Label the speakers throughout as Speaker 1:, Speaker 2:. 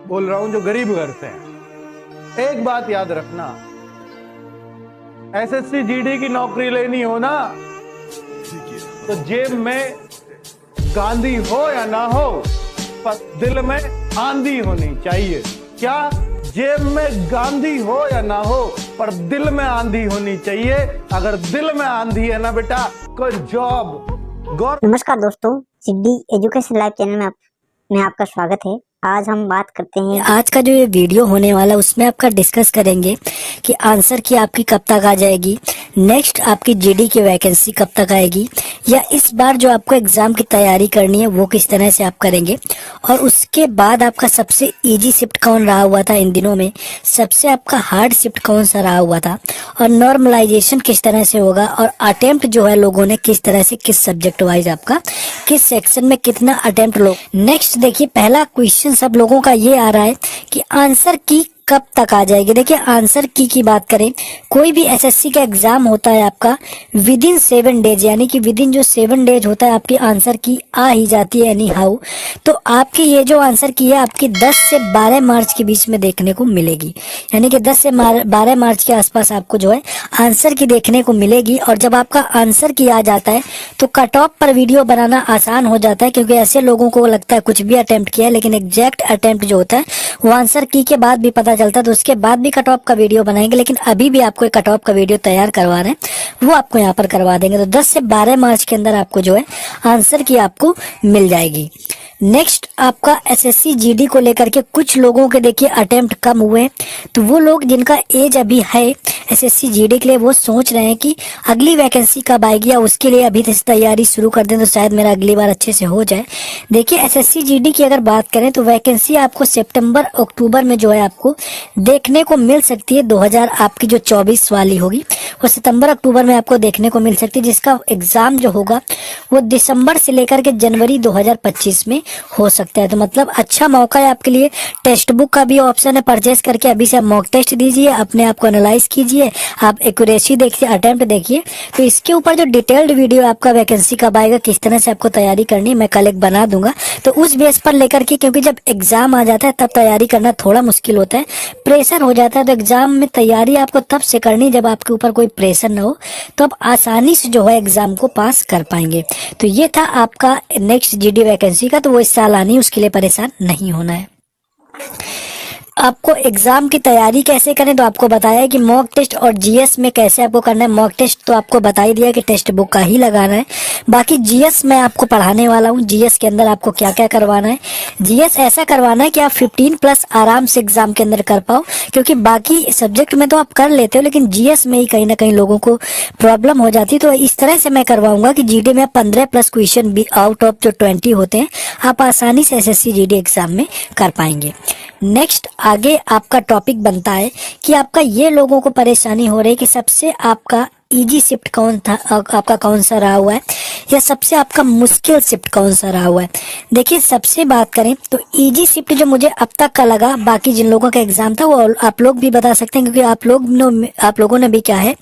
Speaker 1: बोल रहा हूं जो गरीब घर से हैं। एक बात याद रखना, एसएससी जीडी की नौकरी लेनी हो ना तो जेब में गांधी हो या ना हो पर दिल में आंधी होनी चाहिए। क्या? जेब में गांधी हो या ना हो पर दिल में आंधी होनी चाहिए। अगर दिल में आंधी है ना बेटा, कोई जॉब।
Speaker 2: नमस्कार दोस्तों, सिद्धि एजुकेशन लाइव चैनल में आपका स्वागत है। आज हम बात करते हैं,
Speaker 3: आज का जो ये वीडियो होने वाला है उसमें आपका डिस्कस करेंगे कि आंसर की आपकी कब तक आ जाएगी, नेक्स्ट आपकी जीडी की वैकेंसी कब तक आएगी, या इस बार जो आपको एग्जाम की तैयारी करनी है वो किस तरह से आप करेंगे, और उसके बाद आपका सबसे इजी शिफ्ट कौन रहा हुआ था इन दिनों में, सबसे आपका हार्ड शिफ्ट कौन सा रहा हुआ था, और नॉर्मलाइजेशन किस तरह से होगा, और अटेम्प्ट जो है लोगों ने किस तरह से, किस सब्जेक्ट वाइज आपका किस सेक्शन में कितना अटेम्प्ट लोग। नेक्स्ट देखिए, पहला क्वेश्चन सब लोगों का ये आ रहा है कि आंसर की कब तक आ जाएगी। देखिए आंसर की बात करें, कोई भी एसएससी का एग्जाम होता है आपका विद इन 7 डेज, यानी कि विद इन जो 7 डेज होता है आपकी आंसर की आ ही जाती है एनी हाउ। तो आपकी ये जो आंसर की है आपकी 10 से 12 मार्च के बीच में देखने को मिलेगी, यानी कि 10 से 12 मार्च के आसपास आपको जो है आंसर की देखने को मिलेगी। और जब आपका आंसर की आ जाता है तो कट ऑफ पर वीडियो बनाना आसान हो जाता है, क्योंकि ऐसे लोगों को लगता है कुछ भी अटेम्प्ट किया है, लेकिन एग्जैक्ट अटेम्प्ट जो होता है वो आंसर की के बाद भी पता चलता है, तो उसके बाद भी कट ऑफ का वीडियो बनाएंगे। लेकिन अभी भी आपको एक कट ऑफ का वीडियो तैयार करवा रहे हैं, वो आपको यहाँ पर करवा देंगे। तो 10 से 12 मार्च के अंदर आपको जो है आंसर की आपको मिल जाएगी। नेक्स्ट आपका एसएससी जीडी को लेकर के कुछ लोगों के देखिए अटेम्प्ट कम हुए, तो वो लोग जिनका एज अभी है एसएससी जीडी के लिए, वो सोच रहे हैं कि अगली वैकेंसी कब आएगी, या उसके लिए अभी से तैयारी शुरू कर दें तो शायद मेरा अगली बार अच्छे से हो जाए। देखिए एसएससी जीडी की अगर बात करें तो वैकेंसी आपको सितंबर अक्टूबर में जो है आपको देखने को मिल सकती है। 2000 आपकी जो 24 वाली होगी वो सितंबर अक्टूबर में आपको देखने को मिल सकती है, जिसका एग्जाम जो होगा वो दिसंबर से लेकर के जनवरी 2025 में हो सकता है। तो मतलब अच्छा मौका है आपके लिए। टेक्स्ट बुक का भी ऑप्शन है, परचेस करके अभी से आप मॉक टेस्ट दीजिए, अपने आप को एनालाइज कीजिए, आप एक्यूरेसी देखिए, अटेम्प्ट देखिए। तो इसके ऊपर जो डिटेल्ड वीडियो आपका वैकेंसी कब आएगा, किस तरह से आपको तैयारी करनी है, मैं कल एक बना दूंगा। तो उस बेस पर लेकर के, क्योंकि जब एग्जाम आ जाता है तब तैयारी करना थोड़ा मुश्किल होता है, प्रेशर हो जाता है। तो एग्जाम में तैयारी आपको तब से करनी जब आपके ऊपर कोई प्रेशर ना हो, तो आप आसानी से जो है एग्जाम को पास कर पाएंगे। तो ये था आपका नेक्स्ट जीडी वैकेंसी का, तो वो इस साल आनी, उसके लिए परेशान नहीं होना है। आपको एग्जाम की तैयारी कैसे करें तो आपको बताया है कि मॉक टेस्ट और जीएस में कैसे आपको करना है। मॉक टेस्ट तो आपको बता ही दिया कि टेक्स्ट बुक का ही लगाना है, बाकी जीएस मैं आपको पढ़ाने वाला हूँ। जीएस के अंदर आपको क्या क्या करवाना है, जीएस ऐसा करवाना है कि आप 15+ आराम से एग्जाम के अंदर कर पाओ, क्योंकि बाकी सब्जेक्ट में तो आप कर लेते हो लेकिन जीएस में ही कहीं ना कहीं लोगों को प्रॉब्लम हो जाती है। तो इस तरह से मैं करवाऊंगा कि जीडी में 15+ क्वेश्चन भी आउट ऑफ जो 20 होते हैं आप आसानी से एसएससी जीडी एग्जाम में कर पाएंगे। नेक्स्ट आगे आपका टॉपिक बनता है कि आपका ये लोगों को परेशानी हो रही है कि सबसे आपका इजी शिफ्ट कौन था, आपका कौन सा रहा हुआ है, या सबसे आपका मुश्किल शिफ्ट कौन सा रहा हुआ है। देखिए सबसे बात करें तो इजी शिफ्ट जो मुझे अब तक का लगा, बाकी जिन लोगों का एग्जाम था वो आप लोग भी बता सकते हैं, क्योंकि आप लोगों ने भी क्या है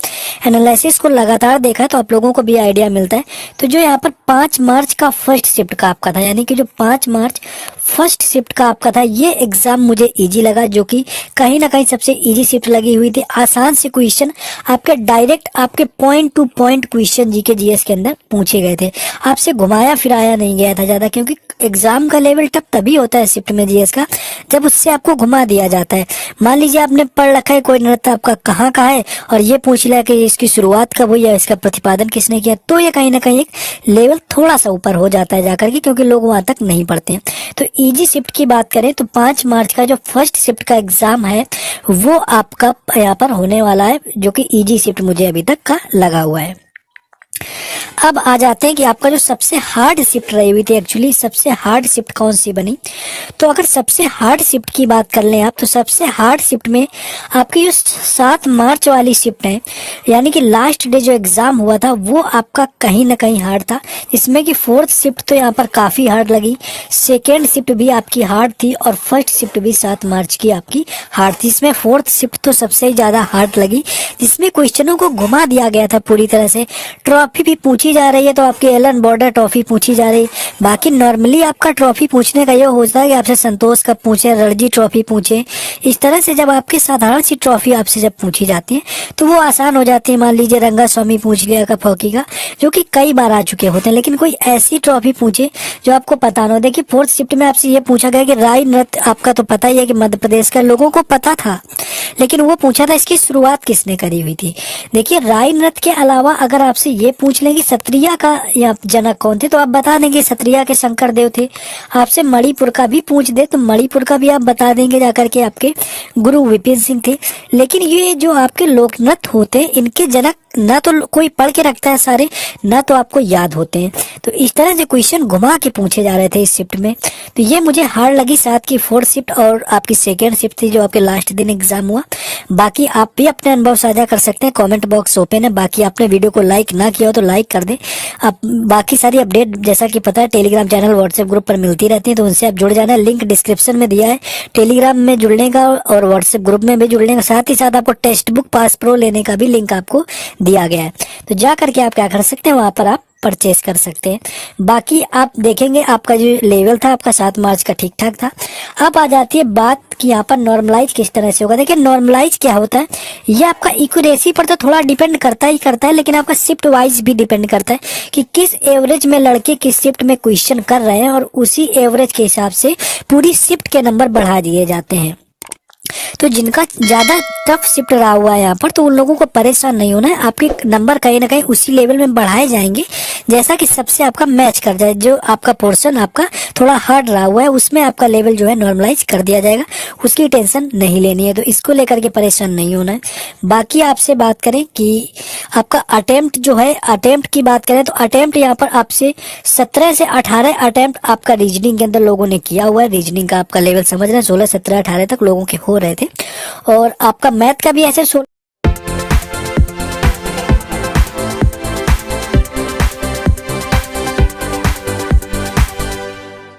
Speaker 3: एनालिसिस को लगातार देखा है, तो आप लोगों को भी आइडिया मिलता है। तो जो यहाँ पर 5 मार्च का फर्स्ट शिफ्ट का आपका था, यानी कि जो 5 मार्च फर्स्ट शिफ्ट का आपका था, ये एग्जाम मुझे इजी लगा, जो कि कहीं ना कहीं सबसे इजी शिफ्ट लगी हुई थी। आसान से क्वेश्चन आपके डायरेक्ट आपके point two point question GK GS के अंदर पूछे गए थे, आपसे घुमाया फिराया नहीं गया था ज्यादा, क्योंकि एग्जाम का लेवल टफ तभी होता है शिफ्ट में जीएस का जब उससे आपको घुमा दिया जाता है। मान लीजिए आपने पढ़ रखा है कोई नृत्य आपका कहाँ का है और ये पूछ लिया कि इसकी शुरुआत कब हुई या इसका प्रतिपादन किसने किया, तो ये कहीं ना कहीं एक लेवल थोड़ा सा ऊपर हो जाता है जाकर के, क्योंकि लोग वहां तक नहीं पढ़ते हैं। तो इजी शिफ्ट की बात करें तो 5 मार्च का जो फर्स्ट शिफ्ट का एग्जाम है वो आपका यहाँ पर होने वाला है, जो कि इजी शिफ्ट मुझे अभी तक का लगा हुआ है। अब आ जाते हैं कि आपका जो सबसे हार्ड शिफ्ट रही हुई थी, एक्चुअली सबसे हार्ड शिफ्ट कौन सी बनी। तो अगर सबसे हार्ड शिफ्ट की बात कर लें आप, तो सबसे हार्ड शिफ्ट में आपकी जो 7 मार्च वाली शिफ्ट है, यानी कि लास्ट डे जो एग्जाम हुआ था वो आपका कहीं ना कहीं हार्ड था, जिसमें कि 4th शिफ्ट तो यहाँ पर काफी हार्ड लगी, 2nd शिफ्ट भी आपकी हार्ड थी, और फर्स्ट शिफ्ट भी 7 मार्च की आपकी हार्ड थी। इसमें 4th शिफ्ट तो सबसे ज्यादा हार्ड लगी, जिसमें क्वेश्चनों को घुमा दिया गया था पूरी तरह से। ट्रॉफी भी पूछी जा रही है तो आपकी एलन बॉर्डर ट्रॉफी पूछी जा रही है। बाकी नॉर्मली आपका ट्रॉफी पूछने का ये होता है कि आपसे संतोष कप पूछे, रणजी ट्रॉफी पूछे। इस तरह से जब आपकी साधारण सी ट्रॉफी आपसे जब पूछी जाती है तो वो आसान हो जाती है। मान लीजिए रंगा स्वामी पूछ लिया कप हॉकी का, जो कि कई बार आ चुके होते हैं, लेकिन कोई ऐसी ट्रॉफी पूछे जो आपको पता ना हो। देखिए 4th शिफ्ट में आपसे ये पूछा गया कि राई नृत्य, आपका तो पता ही है कि मध्य प्रदेश का, लोगों को पता था, लेकिन वो पूछा था इसकी शुरुआत किसने करी हुई थी। देखिए राई नृत्य के अलावा अगर आपसे ये पूछ लें कि क्षत्रिय का या जनक कौन थे, तो आप बता देंगे क्षत्रिय के शंकर देव थे। आपसे मणिपुर का भी पूछ दे तो मणिपुर का भी आप बता देंगे जाकर के आपके गुरु विपिन सिंह थे। लेकिन ये जो आपके लोक नृत्य होते हैं, इनके जनक ना तो कोई पढ़ के रखता है सारे, ना तो आपको याद होते हैं। तो इस तरह से क्वेश्चन घुमा के पूछे जा रहे थे इस शिफ्ट में। तो ये मुझे हार्ड लगी। साथ की 4th शिफ्ट और आपकी 2nd शिफ्ट थी जो आपके लास्ट दिन एग्जाम हुआ। बाकी आप भी अपने अनुभव साझा कर सकते हैं, कमेंट बॉक्स ओपन है। बाकी आपने वीडियो को लाइक ना किया हो तो लाइक कर दें। आप बाकी सारी अपडेट जैसा कि पता है टेलीग्राम चैनल, व्हाट्सएप ग्रुप पर मिलती रहती है, तो उनसे आप जुड़ जाना। लिंक डिस्क्रिप्शन में दिया है टेलीग्राम में जुड़ने का और व्हाट्सएप ग्रुप में भी जुड़ने का। साथ ही साथ आपको टेक्स्ट बुक पास प्रो लेने का भी लिंक आपको दिया गया है, तो जा करके आप क्या कर सकते हैं, वहां पर आप परचेस कर सकते हैं। बाकी आप देखेंगे आपका जो लेवल था आपका 7 मार्च का ठीक ठाक था। अब आ जाती है बात कि यहाँ पर नॉर्मलाइज किस तरह से होगा। देखिए नॉर्मलाइज क्या होता है, ये आपका एक्यूरेसी पर तो थोड़ा डिपेंड करता है, लेकिन आपका शिफ्ट वाइज भी डिपेंड करता है कि किस एवरेज में लड़के किस शिफ्ट में क्वेश्चन कर रहे हैं, और उसी एवरेज के हिसाब से पूरी शिफ्ट के नंबर बढ़ा दिए जाते हैं। तो जिनका ज्यादा टफ शिफ्ट रहा हुआ है यहाँ पर, तो उन लोगों को परेशान नहीं होना है। आपके नंबर कहीं ना कहीं उसी लेवल में बढ़ाए जाएंगे जैसा कि सबसे आपका मैच कर जाए। जो आपका पोर्शन आपका थोड़ा हार्ड रहा हुआ है उसमें आपका लेवल जो है नॉर्मलाइज कर दिया जाएगा, उसकी टेंशन नहीं लेनी है। तो इसको लेकर के परेशान नहीं होना है। बाकी आपसे बात करें कि आपका अटेम्प्ट जो है, अटेम्प्ट की बात करें तो अटेम्प्ट यहाँ पर आपसे 17 से 18 अटेम्प्ट आपका रीजनिंग के अंदर लोगों ने किया हुआ है। रीजनिंग का आपका लेवल समझ रहे हैं, 16, 17, 18 तक लोगों के हो रहे थे। और आपका मैथ का भी ऐसे